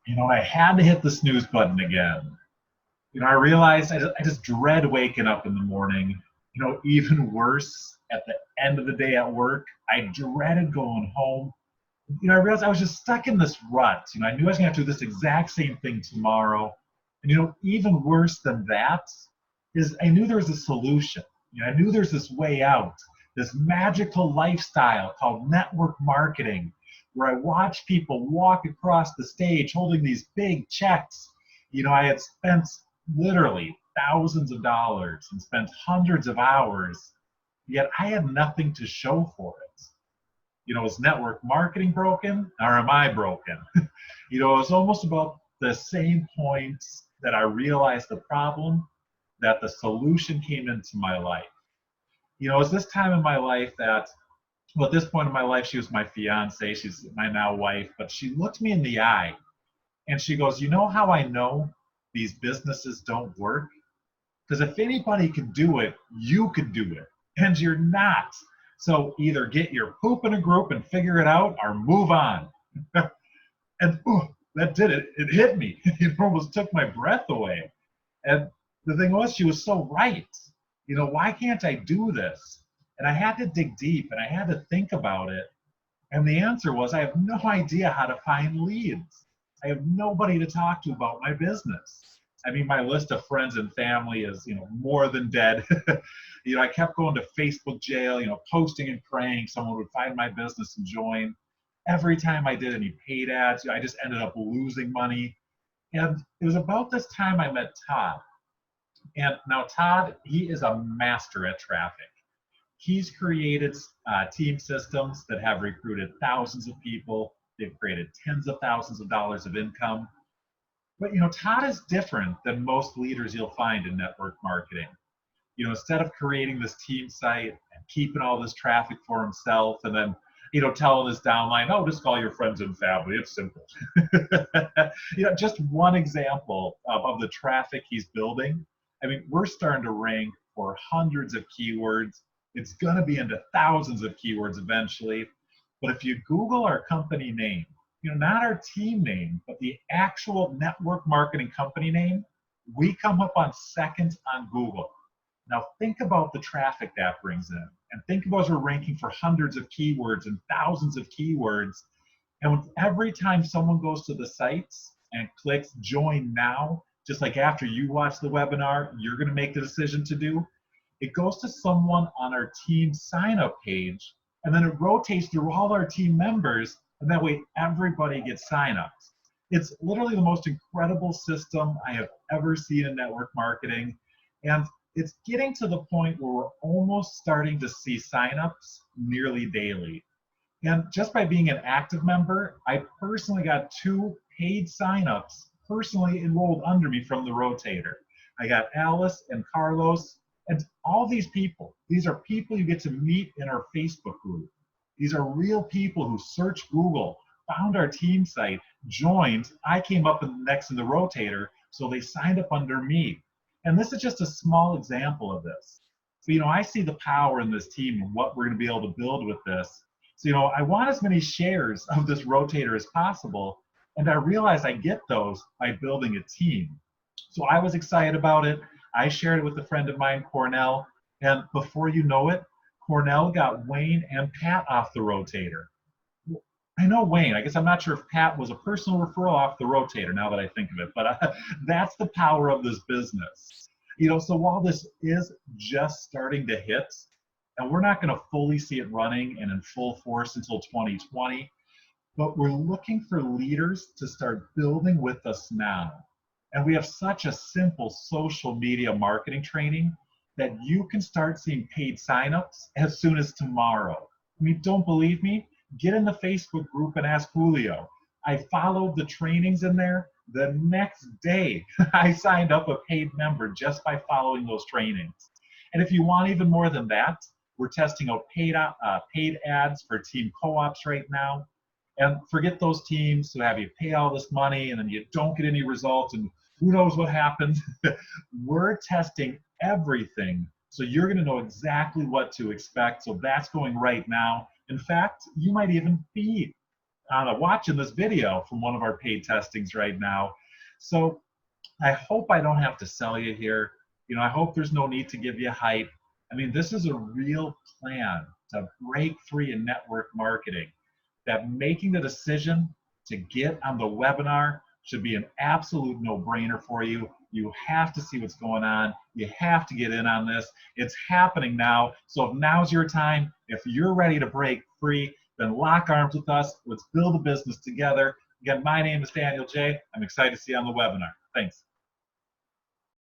I had to hit the snooze button again. I realized I just dread waking up in the morning. Even worse, at the end of the day at work, I dreaded going home. I realized I was just stuck in this rut. I knew I was going to have to do this exact same thing tomorrow. And, even worse than that is I knew there was a solution. I knew there's this way out, this magical lifestyle called network marketing, where I watch people walk across the stage holding these big checks. I had spent literally thousands of dollars and spent hundreds of hours, yet I had nothing to show for it. Is network marketing broken or am I broken? It's almost about the same points that I realized the problem, that the solution came into my life. It's this time in my life that, well, at this point in my life, she was my fiance, she's my now wife, but she looked me in the eye and she goes, you know how I know these businesses don't work? Because if anybody could do it, you could do it, and you're not. So either get your poop in a group and figure it out or move on. And that did it. It hit me. It almost took my breath away. And the thing was, she was so right. Why can't I do this? And I had to dig deep and I had to think about it. And the answer was, I have no idea how to find leads. I have nobody to talk to about my business. I mean, my list of friends and family is, more than dead. I kept going to Facebook jail, posting and praying someone would find my business and join. Every time I did any paid ads, I just ended up losing money. And it was about this time I met Todd. And now Todd, he is a master at traffic. He's created team systems that have recruited thousands of people. They've created tens of thousands of dollars of income. But Todd is different than most leaders you'll find in network marketing. Instead of creating this team site and keeping all this traffic for himself and then, telling his downline, oh, just call your friends and family, it's simple. Just one example of the traffic he's building. I mean, we're starting to rank for hundreds of keywords. It's going to be into thousands of keywords eventually. But if you Google our company name, not our team name, but the actual network marketing company name, we come up on second on Google. Now think about the traffic that brings in, and think about as we're ranking for hundreds of keywords and thousands of keywords. And every time someone goes to the sites and clicks join now, just like after you watch the webinar, you're going to make the decision to do, it goes to someone on our team sign up page, and then it rotates through all our team members, and that way everybody gets signups. It's literally the most incredible system I have ever seen in network marketing. And it's getting to the point where we're almost starting to see signups nearly daily. And just by being an active member, I personally got 2 paid signups personally enrolled under me from the rotator. I got Alice and Carlos, and all these people, these are people you get to meet in our Facebook group. These are real people who searched Google, found our team site, joined. I came up next in the rotator, so they signed up under me. And this is just a small example of this. So, I see the power in this team and what we're going to be able to build with this. So, I want as many shares of this rotator as possible. And I realize I get those by building a team. So I was excited about it. I shared it with a friend of mine, Cornell. And before you know it, Cornell got Wayne and Pat off the rotator. I know Wayne. I guess I'm not sure if Pat was a personal referral off the rotator now that I think of it, but that's the power of this business. So while this is just starting to hit, and we're not going to fully see it running and in full force until 2020, but we're looking for leaders to start building with us now. And we have such a simple social media marketing training that you can start seeing paid signups as soon as tomorrow. I mean, don't believe me? Get in the Facebook group and ask Julio. I followed the trainings in there. The next day, I signed up a paid member just by following those trainings. And if you want even more than that, we're testing out paid ads for team co-ops right now. And forget those teams who have you pay all this money and then you don't get any results and who knows what happens. We're testing everything, so you're going to know exactly what to expect. So that's going right now. In fact, you might even be watching this video from one of our paid testings right now. So I hope I don't have to sell you here. I hope there's no need to give you hype. I mean, this is a real plan to break free in network marketing. That making the decision to get on the webinar should be an absolute no-brainer for you. You have to see what's going on. You have to get in on this. It's happening now. So if now's your time, if you're ready to break free, then lock arms with us. Let's build a business together. Again, my name is Daniel J. I'm excited to see you on the webinar. Thanks.